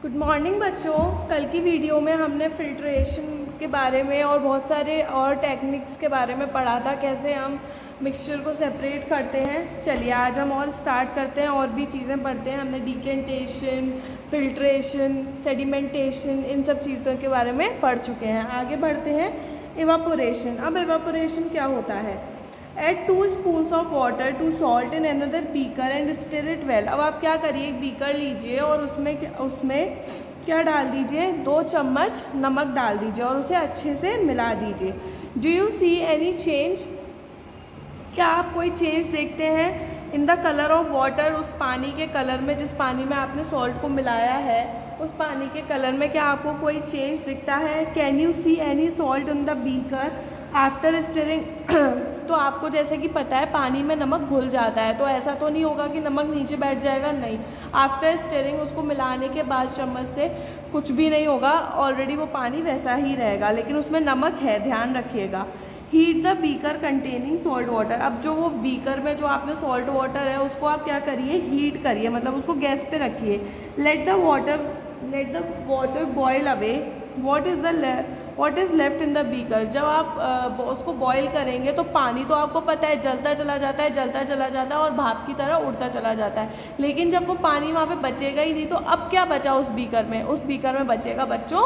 Good morning बच्चों। कल की वीडियो में हमने फिल्ट्रेशन के बारे में और बहुत सारे और टेक्निक्स के बारे में पढ़ा था, कैसे हम मिक्सचर को सेपरेट करते हैं। चलिए आज हम और स्टार्ट करते हैं, और भी चीज़ें पढ़ते हैं। हमने डिकेंटेशन, फिल्ट्रेशन, सेडिमेंटेशन, इन सब चीज़ों के बारे में पढ़ चुके हैं। आगे बढ़ते हैं। इवापोरेशन। अब इवापोरेशन क्या होता है? Add 2 spoons of water to salt in another beaker and stir it well। अब आप क्या करिए, एक बीकर लीजिए और उसमें क्या डाल दीजिए, 2 चम्मच नमक डाल दीजिए और उसे अच्छे से मिला दीजिए। Do you see any change? क्या आप कोई चेंज देखते हैं in the colour of water? उस पानी के कलर में, जिस पानी में आपने सॉल्ट को मिलाया है, उस पानी के कलर में क्या आपको कोई चेंज दिखता है? Can you see any salt in the beaker after stirring? तो आपको जैसे कि पता है पानी में नमक घुल जाता है, तो ऐसा तो नहीं होगा कि नमक नीचे बैठ जाएगा, नहीं। आफ्टर स्टिरिंग, उसको मिलाने के बाद चम्मच से कुछ भी नहीं होगा, ऑलरेडी वो पानी वैसा ही रहेगा, लेकिन उसमें नमक है, ध्यान रखिएगा। Heat the beaker containing salt water. अब जो वो बीकर में जो आपने सॉल्ट वाटर है उसको आप क्या करिए, हीट करिए, मतलब उसको गैस पे रखिए। Let the water boil away what is left in the beaker. जब आप उसको बॉयल करेंगे तो पानी तो आपको पता है जलता चला जाता है और भाप की तरह उड़ता चला जाता है, लेकिन जब वो पानी वहाँ पे बचेगा ही नहीं, तो अब क्या बचा उस बीकर में? उस बीकर में बचेगा बच्चों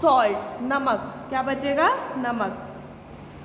सॉल्ट, नमक। क्या बचेगा? नमक।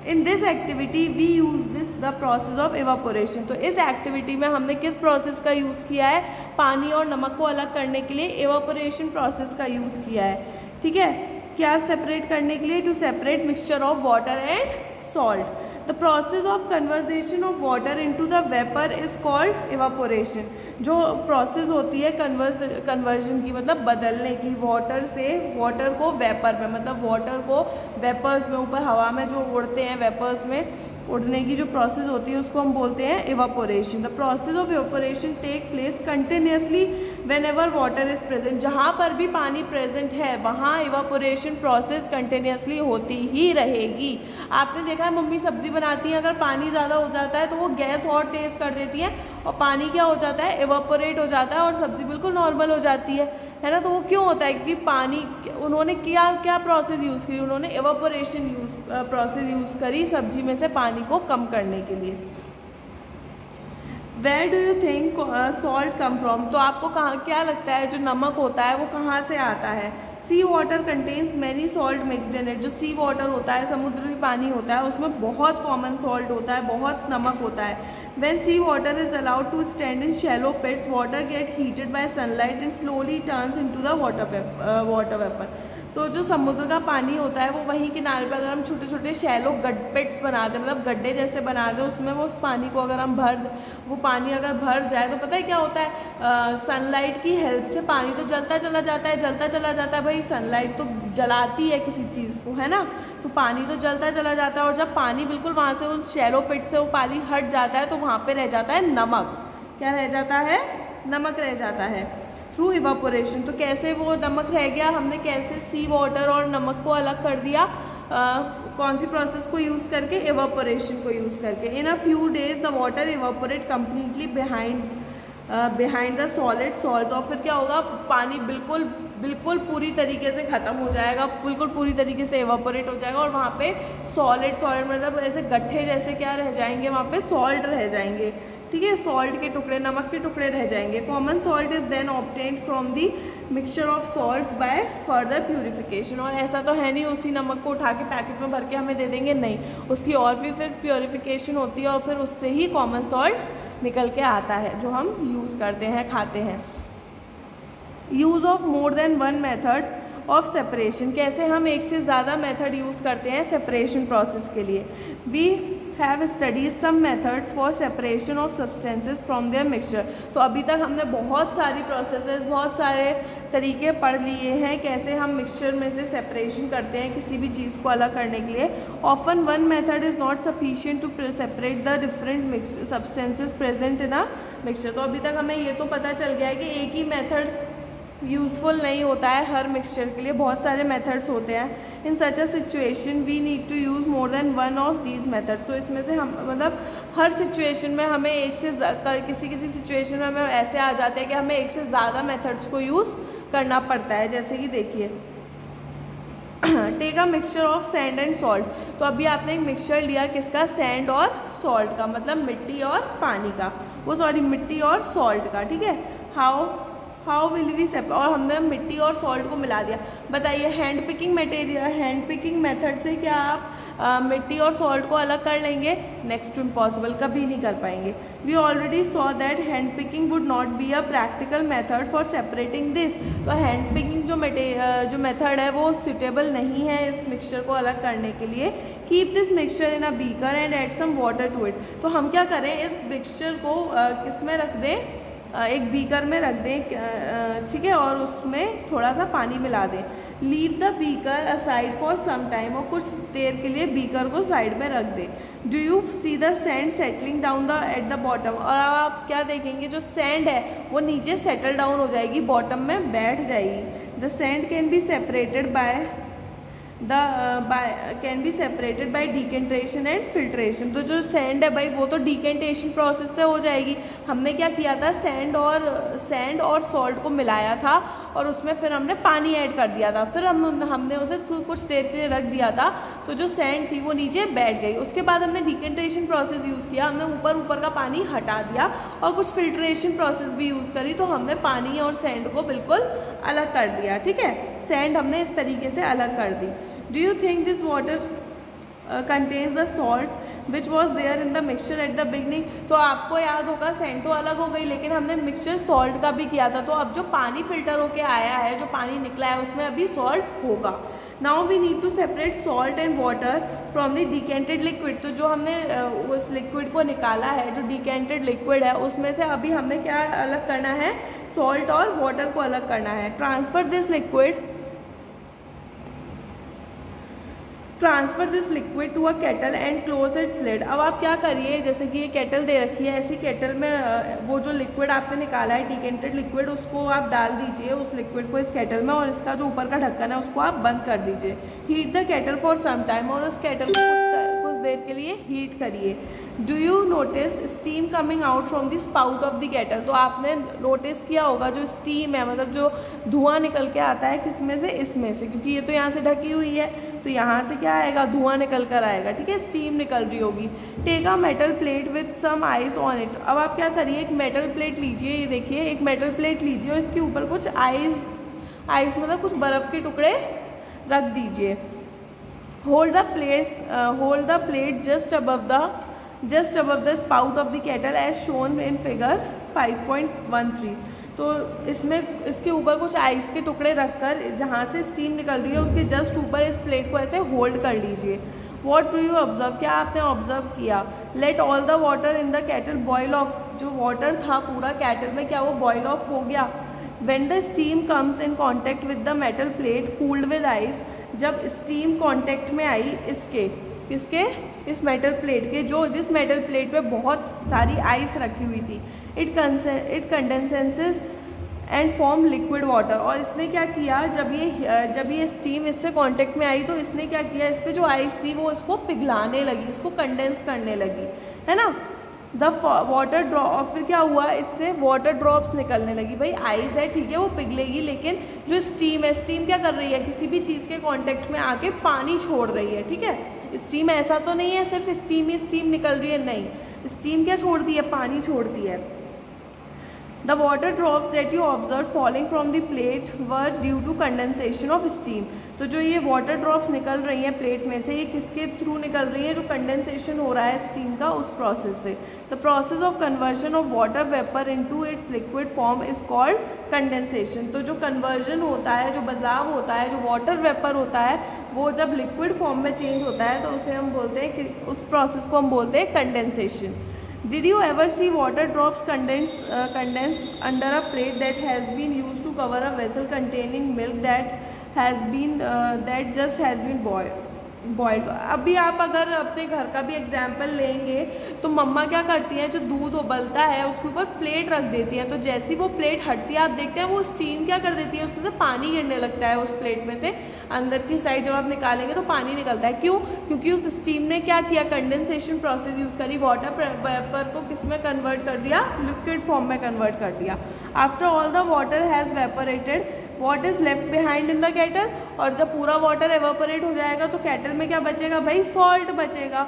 In this activity we use the process of evaporation. तो इस एक्टिविटी में हमने किस प्रोसेस का यूज़ किया है? पानी और नमक को अलग करने के लिए इवापोरेशन प्रोसेस का यूज़ किया है। ठीक है, क्या सेपरेट करने के लिए? To separate mixture of water and salt. The process of conversion of water into the vapour is called evaporation. जो प्रोसेस होती है कन्वर्जन की, मतलब बदलने की, वाटर से वाटर को वेपर में, मतलब वाटर को वेपर्स में, ऊपर हवा में जो उड़ते हैं, वेपर्स में उड़ने की जो प्रोसेस होती है उसको हम बोलते हैं evaporation. The process of evaporation take place continuously whenever water is present. जहाँ पर भी पानी प्रेजेंट है वहाँ इवापोरेशन प्रोसेस कंटिन्यूसली होती ही रहेगी। आपने देखा है मम्मी सब्जी बनाती है, अगर पानी ज़्यादा हो जाता है तो वो गैस और तेज़ कर देती है और पानी क्या हो जाता है, इवापोरेट हो जाता है और सब्जी बिल्कुल नॉर्मल हो जाती है ना। तो वो क्यों होता है? क्योंकि पानी, उन्होंने क्या प्रोसेस यूज़ करी? उन्होंने इवापोरेशन प्रोसेस यूज़ करी सब्जी में से पानी को कम करने के लिए। Where do you think salt come from? तो आपको क्या लगता है जो नमक होता है वो कहाँ से आता है? Sea water contains many salt mixed in it. जो सी वाटर होता है, समुद्री पानी होता है, उसमें बहुत कॉमन सॉल्ट होता है, बहुत नमक होता है। When sea water is allowed to stand in shallow pits, water get heated by sunlight and slowly turns into the water vapor। तो जो समुद्र का पानी होता है वो वहीं किनारे पे अगर हम छोटे छोटे शैलो पिट्स बना दें, मतलब गड्ढे जैसे बना दें, उसमें वो उस पानी को अगर हम वो पानी अगर भर जाए तो पता है क्या होता है? सनलाइट की हेल्प से पानी तो जलता चला जाता है। भाई सनलाइट तो जलाती है किसी चीज़ को, है ना, तो पानी तो जलता चला जाता है, और जब पानी बिल्कुल वहाँ से उस शैलो पिट से वो पानी हट जाता है तो वहाँ पे रह जाता है नमक। क्या रह जाता है? नमक रह जाता है थ्रू इवापोरेशन। तो कैसे वो नमक रह गया? हमने कैसे सी वाटर और नमक को अलग कर दिया? कौन सी प्रोसेस को यूज़ करके? इवापोरेशन को यूज़ करके। In a few days the water evaporate completely behind the solid salts. और फिर क्या होगा? पानी बिल्कुल पूरी तरीके से ख़त्म हो जाएगा, बिल्कुल पूरी तरीके से इवापोरेट हो जाएगा, और वहाँ पे सॉलिड मतलब ऐसे गट्ठे जैसे क्या रह जाएंगे? वहाँ पे सॉल्ट रह जाएंगे। ठीक है, सॉल्ट के टुकड़े, नमक के टुकड़े रह जाएंगे। Common salt is then obtained from the mixture of salts by further purification. और ऐसा तो है नहीं उसी नमक को उठा के पैकेट में भर के हमें दे देंगे, नहीं, उसकी और भी फिर प्योरिफिकेशन होती है और फिर उससे ही कॉमन सॉल्ट निकल के आता है जो हम यूज़ करते हैं, खाते हैं। Use of more than one method of separation. कैसे हम एक से ज़्यादा मेथड यूज़ करते हैं सेपरेशन प्रोसेस के लिए? We have studies some methods for separation of substances from their mixture. तो अभी तक हमने बहुत सारी प्रोसेसेस, बहुत सारे तरीके पढ़ लिए हैं कैसे हम मिक्सचर में से सेपरेशन करते हैं किसी भी चीज़ को अलग करने के लिए। Often one method is not sufficient to separate the different substances present in a mixture. तो अभी तक हमें ये तो पता चल गया है कि एक ही मेथड यूज़फुल नहीं होता है हर मिक्सचर के लिए, बहुत सारे मेथड्स होते हैं। In such a situation we need to use more than one of these method. तो इसमें से हम मतलब हर सिचुएशन में हमें किसी सिचुएशन में हमें ऐसे आ जाते हैं कि हमें एक से ज़्यादा मेथड्स को यूज़ करना पड़ता है। जैसे कि देखिए take a mixture of sand and salt. तो अभी आपने एक मिक्सचर लिया किसका, सैंड और सॉल्ट का, मतलब मिट्टी और पानी का, वो सॉरी मिट्टी और सॉल्ट का, ठीक है। हाउ विल वी सेपरेट, और हमने मिट्टी और सॉल्ट को मिला दिया। बताइए hand picking material, hand picking method से क्या आप मिट्टी और सॉल्ट को अलग कर लेंगे? नेक्स्ट टू इम्पॉसिबल, कभी नहीं कर पाएंगे। We already saw that hand picking would not be a practical method for separating this. तो हैंड पिकिंग जो मेथड है वो सुटेबल नहीं है इस मिक्सचर को अलग करने के लिए। Keep this mixture in a beaker and add some water to it. तो हम क्या करें, इस मिक्सचर को किस में रख दें, एक बीकर में रख दें, ठीक है, और उसमें थोड़ा सा पानी मिला दें। Leave the beaker aside for some time, और कुछ देर के लिए बीकर को साइड में रख दें। Do you see the sand settling down at the bottom, और अब आप क्या देखेंगे, जो सैंड है वो नीचे सेटल डाउन हो जाएगी, बॉटम में बैठ जाएगी। The sand can be separated can be separated by decantation and filtration. तो जो सैंड है भाई वो तो डिकेंटेशन प्रोसेस से हो जाएगी। हमने क्या किया था, सैंड और सॉल्ट को मिलाया था और उसमें फिर हमने पानी ऐड कर दिया था, फिर हमने उसे कुछ देर के लिए रख दिया था, तो जो सैंड थी वो नीचे बैठ गई। उसके बाद हमने डिकेंटेशन प्रोसेस यूज़ किया, हमने ऊपर का पानी हटा दिया और कुछ फिल्ट्रेशन प्रोसेस भी यूज़ करी, तो हमने पानी और सैंड को बिल्कुल अलग कर दिया, ठीक है। सैंड हमने इस तरीके से अलग कर दी। Do you think this water contains the salts which was there in the mixture at the beginning? तो आपको याद होगा सैंड तो अलग हो गई, लेकिन हमने मिक्सचर सॉल्ट का भी किया था, तो अब जो पानी फिल्टर होके आया है, जो पानी निकला है, उसमें अभी सॉल्ट होगा। Now we need to separate salt and water from the decanted liquid. तो जो हमने उस लिक्विड को निकाला है, जो डिकेंटेड लिक्विड है, उसमें से अभी हमें क्या अलग करना है, सॉल्ट और वाटर को अलग करना है। Transfer this liquid to a kettle and close its lid. अब आप क्या करिए, जैसे कि ये केटल दे रखी है, ऐसी केटल में वो जो लिक्विड आपने निकाला है, डिकेंटेड लिक्विड, उसको आप डाल दीजिए, उस लिक्विड को इस केटल में, और इसका जो ऊपर का ढक्कन है उसको आप बंद कर दीजिए। Heat the kettle for some time, और उस केटल को कुछ देर के लिए हीट करिए। Do you notice steam coming out from the spout of the kettle. तो आपने नोटिस किया होगा जो स्टीम है, मतलब जो धुआं निकल के आता है, किसमें से, इसमें से, क्योंकि ये तो यहाँ से ढकी हुई है, तो यहाँ से क्या आएगा, धुआं निकल कर आएगा, ठीक है, स्टीम निकल रही होगी। Take a metal plate with some ice on it. अब आप क्या करिए, एक मेटल प्लेट लीजिए, ये देखिए एक मेटल प्लेट लीजिए और इसके ऊपर कुछ आइस मतलब कुछ बर्फ़ के टुकड़े रख दीजिए। Hold the plate just above the spout of the kettle as shown in figure 5.13। तो इसके ऊपर कुछ आइस के टुकड़े रखकर जहाँ से स्टीम निकल रही है उसके जस्ट ऊपर इस प्लेट को ऐसे होल्ड कर लीजिए। वॉट डू यू ऑब्जर्व, क्या आपने ऑब्जर्व किया? Let all the water in the kettle boil off. जो वाटर था पूरा केटल में, क्या वो बॉयल ऑफ हो गया? When the steam comes in contact with the metal plate cooled with ice. जब स्टीम कॉन्टेक्ट में आई इस मेटल प्लेट के, जिस मेटल प्लेट पे बहुत सारी आइस रखी हुई थी, it condenses and form liquid water. और इसने क्या किया, जब ये स्टीम इससे कांटेक्ट में आई तो इसने क्या किया, इस पर जो आइस थी वो इसको पिघलाने लगी, इसको कंडेंस करने लगी, है ना। द वाटर ड्रॉप, फिर क्या हुआ, इससे वाटर ड्रॉप्स निकलने लगी। भाई आइस है, ठीक है, वो पिघलेगी, लेकिन जो स्टीम है, स्टीम क्या कर रही है, किसी भी चीज़ के कांटेक्ट में आके पानी छोड़ रही है, ठीक है। स्टीम ऐसा तो नहीं है सिर्फ स्टीम ही स्टीम निकल रही है, नहीं, स्टीम क्या छोड़ती है, पानी छोड़ती है। The water drops that you observe falling from the plate were due to condensation of steam. तो जो ये वाटर ड्रॉप्स निकल रही हैं प्लेट में से, ये किसके थ्रू निकल रही है, जो कंडेंसेशन हो रहा है स्टीम का, उस प्रोसेस से। The process of conversion of water vapour into its liquid form is called condensation. तो जो कन्वर्जन होता है, जो बदलाव होता है, जो वाटर वेपर होता है, वो जब लिक्विड फॉर्म में चेंज होता है तो उसे हम बोलते हैं कि उस प्रोसेस को हम बोलते हैं condensation. Did you ever see water drops condensed under a plate that has been used to cover a vessel containing milk that just has been boiled? अभी आप अगर अपने घर का भी एग्जाम्पल लेंगे तो मम्मा क्या करती हैं, जो दूध उबलता है उसके ऊपर प्लेट रख देती है, तो जैसी वो प्लेट हटती है आप देखते हैं वो स्टीम क्या कर देती है, उसमें से पानी गिरने लगता है उस प्लेट में से, अंदर की साइड जब आप निकालेंगे तो पानी निकलता है। क्यों? क्योंकि उस स्टीम ने क्या किया, कंडेंसेशन प्रोसेस यूज़ करी, वाटर वेपर को किस में कन्वर्ट कर दिया, लिक्विड फॉर्म में कन्वर्ट कर दिया। After all the water has evaporated what is left behind in the kettle, और जब पूरा वाटर एवापोरेट हो जाएगा तो केटल में क्या बचेगा भाई, सॉल्ट बचेगा।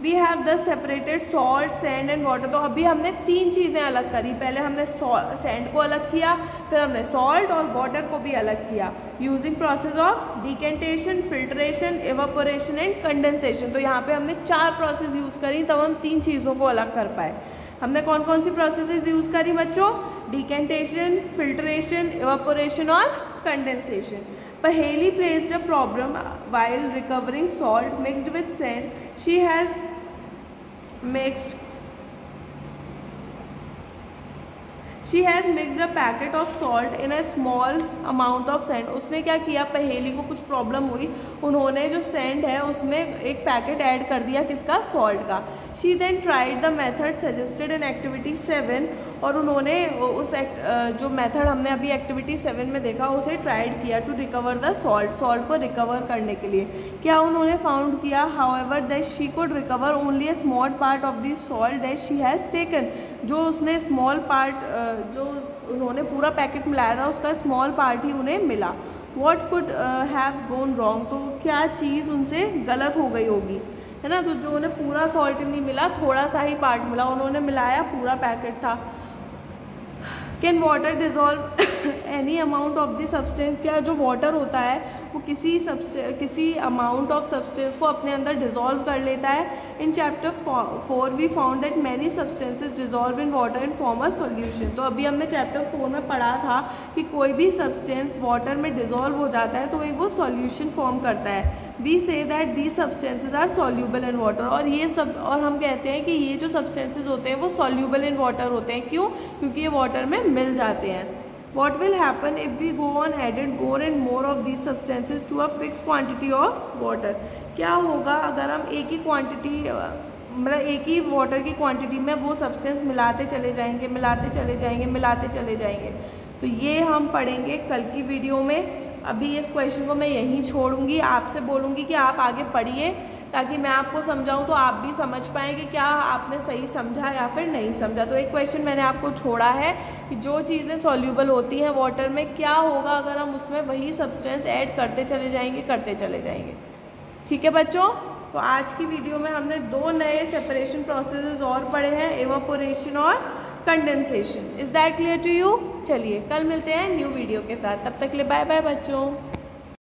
We have the separated salt, sand and water. तो अभी हमने 3 चीज़ें अलग करी, पहले हमने सैंड को अलग किया, फिर हमने सॉल्ट और वाटर को भी अलग किया using process of decantation, filtration, evaporation and condensation. तो यहाँ पे हमने 4 प्रोसेस यूज़ करी, तब हम 3 चीज़ों को अलग कर पाए। हमने कौन कौन सी प्रोसेसेस यूज़ करी बच्चों, डिकेंटेशन, फिल्ट्रेशन, एवापोरेशन और condensation. Paheli placed a problem while recovering salt mixed with sand. She has mixed a packet of salt in a small amount of sand. उसने क्या किया, पहेली को कुछ प्रॉब्लम हुई, उन्होंने जो सैंड है उसमें एक पैकेट ऐड कर दिया, किसका, सॉल्ट का। She then tried the method suggested in activity 7, और उन्होंने उस जो मेथड हमने अभी एक्टिविटी 7 में देखा उसे ट्राइड किया to recover the salt, salt को रिकवर करने के लिए। क्या उन्होंने फाउंड किया, however that she could recover only a small part of the salt that she has taken. जो उसने स्मॉल पार्ट, जो उन्होंने पूरा पैकेट मिलाया था उसका स्मॉल पार्ट ही उन्हें मिला। What could have gone wrong, तो क्या चीज़ उनसे गलत हो गई होगी, है ना। तो जो उन्हें पूरा सॉल्ट नहीं मिला, थोड़ा सा ही पार्ट मिला, उन्होंने मिलाया, पूरा पैकेट था। Can water dissolve any amount of the substance, क्या जो वाटर होता है वो किसी अमाउंट ऑफ सब्सटेंस को अपने अंदर डिज़ोल्व कर लेता है। In chapter 4 we found that many substances dissolve in water in form a solution. तो अभी हमने चैप्टर 4 में पढ़ा था कि कोई भी सब्सटेंस वाटर में डिज़ोल्व हो जाता है तो वो सॉल्यूशन फॉर्म करता है। We say that these substances are soluble in water, और हम कहते हैं कि ये जो सब्सटेंसेज होते हैं वो सॉल्यूबल इन वाटर होते हैं। क्यों, क्योंकि ये वाटर में मिल जाते हैं। What will happen if we go on added more and more of these substances to a fixed quantity of water? क्या होगा अगर हम एक ही क्वांटिटी, मतलब एक ही वाटर की क्वांटिटी में वो सब्सटेंस मिलाते चले जाएंगे, मिलाते चले जाएंगे, मिलाते चले जाएंगे। तो ये हम पढ़ेंगे कल की वीडियो में। अभी इस क्वेश्चन को मैं यहीं छोड़ूंगी, आपसे बोलूँगी कि आप आगे पढ़िए ताकि मैं आपको समझाऊं तो आप भी समझ पाएँ कि क्या आपने सही समझा या फिर नहीं समझा। तो एक क्वेश्चन मैंने आपको छोड़ा है कि जो चीज़ें सॉल्यूबल होती हैं वाटर में, क्या होगा अगर हम उसमें वही सब्सटेंस ऐड करते चले जाएंगे, करते चले जाएंगे। ठीक है बच्चों, तो आज की वीडियो में हमने 2 नए सेपरेशन प्रोसेसेस और पढ़े हैं, एवापोरेशन और condensation. Is that clear to you? चलिए कल मिलते हैं न्यू वीडियो के साथ, तब तक के लिए बाय बाय बच्चों।